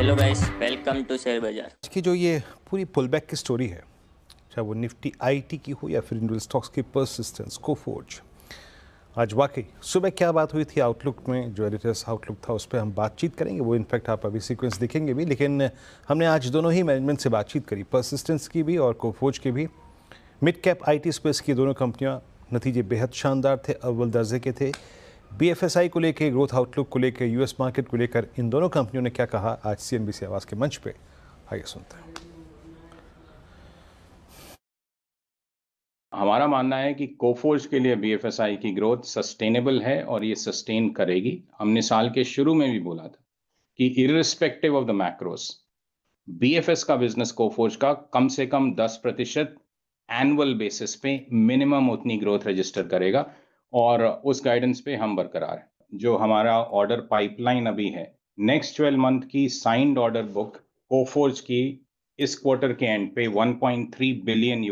Hello guys, welcome to share बाजार। की जो ये पूरी पुल बैक की स्टोरी है, चाहे वो निफ्टी आईटी की हो या फिर इंडियन स्टॉक्स की परसिस्टेंस, कोफोर्ज, आज वाकई सुबह क्या बात हुई थी आउटलुक में, जो एडिटर्स आउटलुक था उस पर हम बातचीत करेंगे। वो इनफैक्ट आप अभी सीक्वेंस देखेंगे भी, लेकिन हमने आज दोनों ही मैनेजमेंट से बातचीत करी, परसिस्टेंस की भी और कोफोर्ज की भी। मिड कैप आईटी स्पेस की दोनों कंपनियां, नतीजे बेहद शानदार थे, अव्वल दर्जे के थे। बीएफएसआई को लेकर, ग्रोथ आउटलुक को लेकर, यूएस मार्केट को लेकर इन दोनों कंपनियों ने क्या कहा आज सीएनबीसी आवाज़ के मंच पे, आइए सुनते हैं। हमारा मानना है कि कोफोर्ज के लिए बीएफएसआई की ग्रोथ सस्टेनेबल है और ये सस्टेन करेगी। हमने साल के शुरू में भी बोला था कि irrespective of the macros, BFS का बिजनेस कोफोर्ज का कम से कम 10% एनुअल बेसिस पे मिनिमम उतनी ग्रोथ रजिस्टर करेगा और उस गाइडेंस पे हम बरकरार हैं। जो हमारा ऑर्डर पाइपलाइन अभी है, नेक्स्ट 12 मंथ की साइंड ऑर्डर बुक कोफोर्ज की इस क्वार्टर के एंड पे $1.3 बिलियन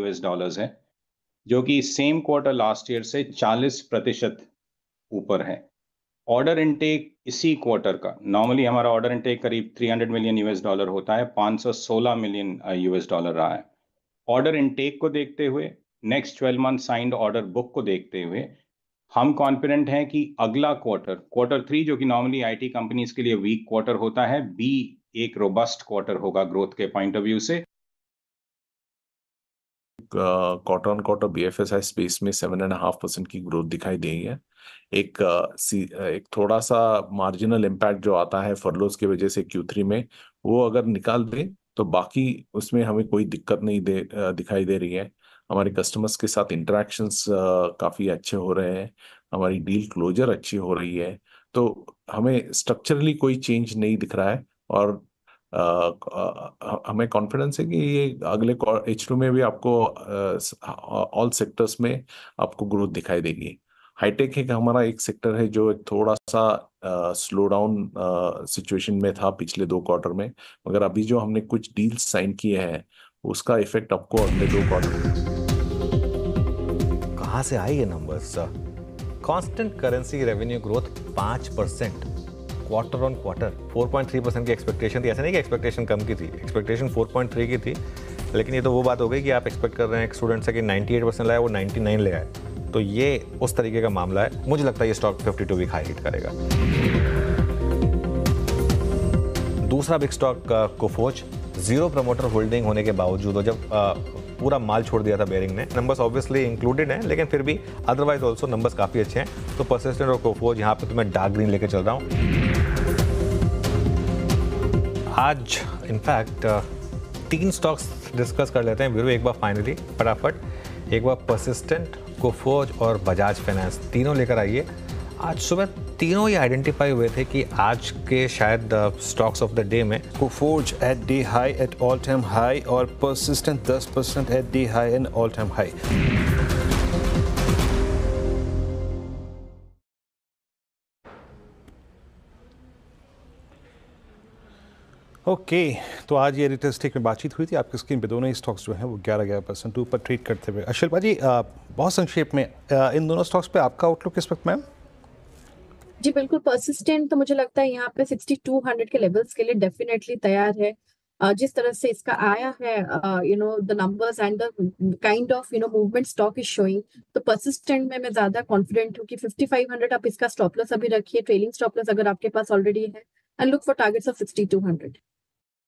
है, जो कि सेम क्वार्टर लास्ट ईयर से 40% ऊपर है। ऑर्डर इनटेक इसी क्वार्टर का, नॉर्मली हमारा ऑर्डर इनटेक करीब $300 मिलियन होता है, $516 मिलियन रहा है। ऑर्डर इनटेक को देखते हुए, next 12 month signed order book को देखते हुए, हम कॉन्फिडेंट हैं कि अगला क्वार्टर 3, जो कि नॉर्मली आईटी कंपनीज के लिए वीक क्वार्टर होता है, बी एक रोबस्ट क्वार्टर होगा ग्रोथ के पॉइंट ऑफ व्यू से। Quarter on quarter BFSI space में 7.5% की ग्रोथ दिखाई दी है। एक थोड़ा सा मार्जिनल इम्पैक्ट जो आता है फरलोज की वजह से Q3 में, वो अगर निकाल दें तो बाकी उसमें हमें कोई दिक्कत नहीं दिखाई दे रही है। हमारे कस्टमर्स के साथ इंटरेक्शंस काफ़ी अच्छे हो रहे हैं, हमारी डील क्लोजर अच्छी हो रही है, तो हमें स्ट्रक्चरली कोई चेंज नहीं दिख रहा है और हमें कॉन्फिडेंस है कि ये अगले H2 में भी आपको ऑल सेक्टर्स में आपको ग्रोथ दिखाई देगी। हाईटेक एक हमारा एक सेक्टर है जो थोड़ा सा स्लो डाउन सिचुएशन में था पिछले 2 क्वार्टर में, मगर अभी जो हमने कुछ डील्स साइन किए हैं उसका इफेक्ट आपको अगले 2 क्वार्टर। कहाँ से आई ये numbers? Constant currency revenue growth 5%, quarter on quarter. 4.3% की एक्सपेक्टेशन थी, ऐसा नहीं कि एक्सपेक्टेशन कम की थी, एक्सपेक्टेशन 4.3 की थी, लेकिन ये तो वो बात हो गई कि आप एक्सपेक्ट कर रहे हैं एक स्टूडेंट से कि 98% लाया, वो 99 ले आए, तो ये उस तरीके का मामला है। मुझे लगता है ये स्टॉक 52 वीक हाई हिट करेगा। दूसरा big stock Coforge, zero promoter holding होने के बावजूद, और जब पूरा माल छोड़ दिया था बेरिंग ने, नंबर्स ऑब्वियसली इंक्लूडेड हैं, लेकिन फिर भी अदरवाइज ऑल्सो नंबर्स काफ़ी अच्छे हैं। तो परसिस्टेंट और कोफोर्ज यहाँ पे तो मैं डार्क ग्रीन लेके चल रहा हूँ। आज इनफैक्ट 3 स्टॉक्स डिस्कस कर लेते हैं वीरू एक बार फाइनली फटाफट। एक बार परसिस्टेंट, कोफोर्ज और बजाज फाइनेंस, तीनों लेकर आइए। आज सुबह तीनों ही आइडेंटिफाई हुए थे कि आज के शायद स्टॉक्स ऑफ द डे में Coforge at day high at all time high और Persistent 10% at day high and all time high. Okay, तो आज ये रिटेल स्टेक में बातचीत हुई थी। आपकी स्क्रीन पे दोनों ही स्टॉक्स जो हैं वो 11% ऊपर ट्रेड करते हुए। शिल्पा जी, बहुत संक्षेप में इन दोनों स्टॉक्स पे आपका आउटलुक किस वक्त मैम? जी बिल्कुल, परसिस्टेंट तो मुझे लगता है यहाँ पे 6200 के लेवल्स के लिए डेफिनेटली तैयार है। जिस तरह से इसका आया है, the numbers and the kind of movement stock is showing, तो परसिस्टेंट में मैं ज्यादा कॉन्फिडेंट हूँ कि 5500 आप इसका स्टॉप लॉस अभी रखिए, ट्रेलिंग स्टॉप लॉस अगर आपके पास ऑलरेडी है, and look for targets of 6200।